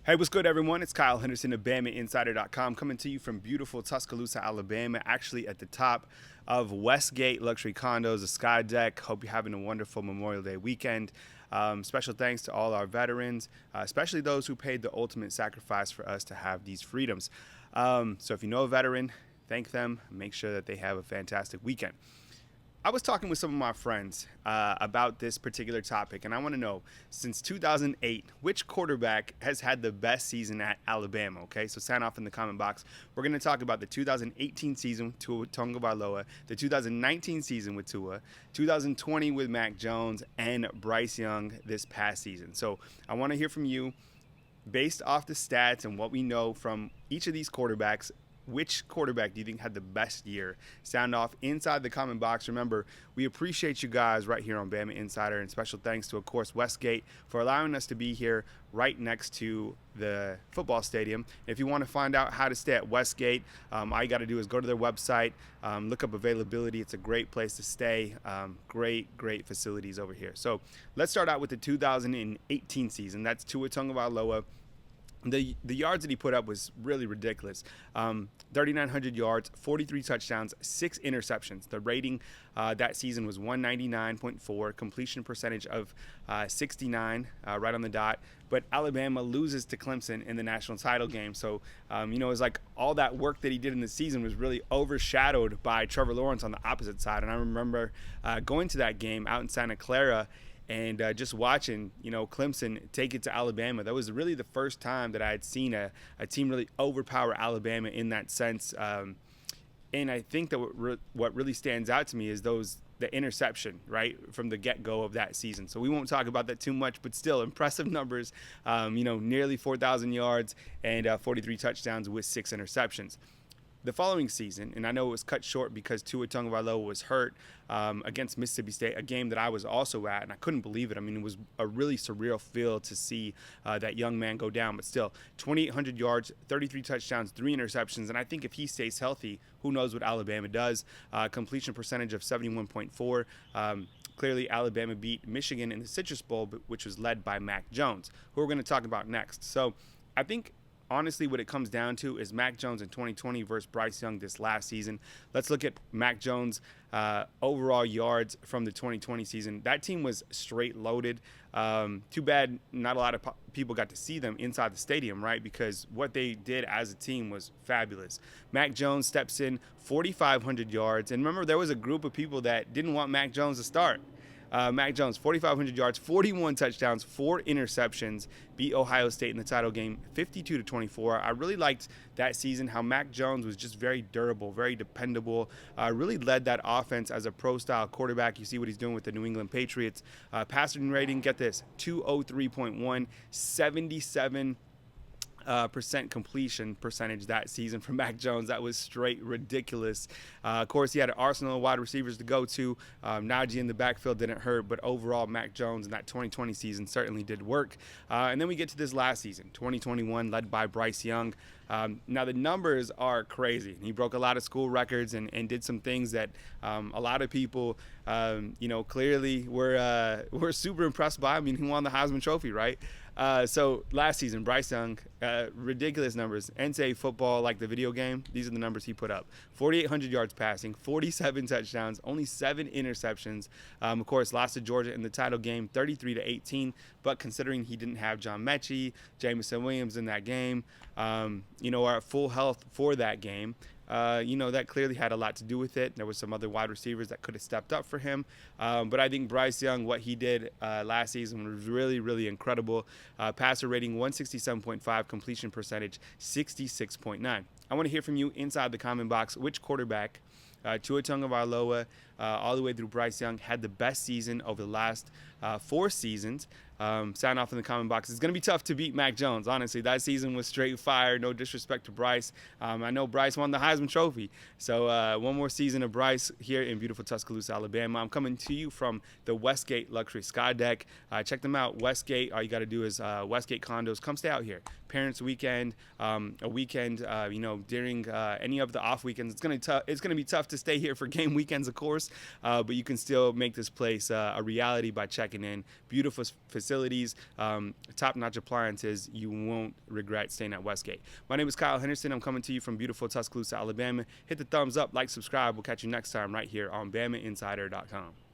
Hey, what's good, everyone? It's Kyle Henderson of BamaInsider.com coming to you from beautiful Tuscaloosa, Alabama, actually at the top of Westgate Luxury Condos, a sky deck. Hope you're having a wonderful Memorial Day weekend. Special thanks to all our veterans, especially those who paid the ultimate sacrifice for us to have these freedoms. So if you know a veteran, thank them. Make sure that they have a fantastic weekend. I was talking with some of my friends about this particular topic, and I want to know, since 2008, which quarterback has had the best season at Alabama? Okay, so sign off in the comment box. We're going to talk about the 2018 season with Tua Tagovailoa, the 2019 season with Tua, 2020 with Mac Jones, and Bryce Young this past season. So I want to hear from you, based off the stats and what we know from each of these quarterbacks. Which quarterback do you think had the best year? Sound off inside the comment box. Remember, we appreciate you guys right here on Bama Insider, and special thanks to, of course, Westgate for allowing us to be here right next to the football stadium. If you want to find out how to stay at Westgate, all you got to do is go to their website, look up availability. It's a great place to stay. Great facilities over here. So let's start out with the 2018 season. That's Tua Tagovailoa. The yards that he put up was really ridiculous. 3,900 yards, 43 touchdowns, 6 interceptions. The rating that season was 199.4, completion percentage of 69, right on the dot. But Alabama loses to Clemson in the national title game. So, it was like all that work that he did in the season was really overshadowed by Trevor Lawrence on the opposite side. And I remember going to that game out in Santa Clara and just watching, Clemson take it to Alabama. That was really the first time that I had seen a team really overpower Alabama in that sense. And I think that what really stands out to me is the interception, right, from the get-go of that season. So we won't talk about that too much, but still impressive numbers, nearly 4,000 yards and 43 touchdowns with 6 interceptions. The following season, and I know it was cut short because Tua Tagovailoa was hurt against Mississippi State, a game that I was also at, and I couldn't believe it. I mean, it was a really surreal feel to see that young man go down. But still, 2,800 yards, 33 touchdowns, 3 interceptions, and I think if he stays healthy, who knows what Alabama does. Completion percentage of 71.4. Clearly, Alabama beat Michigan in the Citrus Bowl, which was led by Mac Jones, who we're going to talk about next. So I think, honestly, what it comes down to is Mac Jones in 2020 versus Bryce Young this last season. Let's look at Mac Jones' overall yards from the 2020 season. That team was straight loaded. Too bad not a lot of people got to see them inside the stadium, right? Because what they did as a team was fabulous. Mac Jones steps in 4,500 yards. And remember, there was a group of people that didn't want Mac Jones to start. Mac Jones, 4,500 yards, 41 touchdowns, 4 interceptions, beat Ohio State in the title game, 52-24. I really liked that season, how Mac Jones was just very durable, very dependable, really led that offense as a pro-style quarterback. You see what he's doing with the New England Patriots. Passing rating, get this, 203.1, 77 percent completion percentage that season for Mac Jones. That was straight ridiculous. Of course, he had an arsenal of wide receivers to go to. Najee in the backfield didn't hurt, but overall, Mac Jones in that 2020 season certainly did work. And then we get to this last season, 2021, led by Bryce Young. Now, the numbers are crazy. He broke a lot of school records and did some things that a lot of people, clearly were super impressed by. I mean, he won the Heisman Trophy, right? So last season, Bryce Young, ridiculous numbers. NCAA football, like the video game, these are the numbers he put up. 4,800 yards passing, 47 touchdowns, only 7 interceptions. Of course, lost to Georgia in the title game, 33-18. But considering he didn't have John Mechie, Jamison Williams in that game, are at full health for that game, that clearly had a lot to do with it. There was some other wide receivers that could have stepped up for him. But I think Bryce Young, what he did last season was really, really incredible. Passer rating 167.5, completion percentage 66.9. I want to hear from you inside the comment box. Which quarterback, Tua Tagovailoa, all the way through Bryce Young, had the best season over the last 4 seasons? Sign off in the comment box. It's going to be tough to beat Mac Jones, honestly. That season was straight fire. No disrespect to Bryce. I know Bryce won the Heisman Trophy. So one more season of Bryce here in beautiful Tuscaloosa, Alabama. I'm coming to you from the Westgate Luxury Sky Deck. Check them out, Westgate. All you got to do is Westgate Condos. Come stay out here. Parents Weekend, a weekend, during any of the off weekends. It's going to be tough to stay here for game weekends, of course, but you can still make this place a reality by checking in. Beautiful facility. facilities, top-notch appliances. You won't regret staying at Westgate. My name is Kyle Henderson. I'm coming to you from beautiful Tuscaloosa, Alabama. Hit the thumbs up, like, subscribe. We'll catch you next time right here on BamaInsider.com.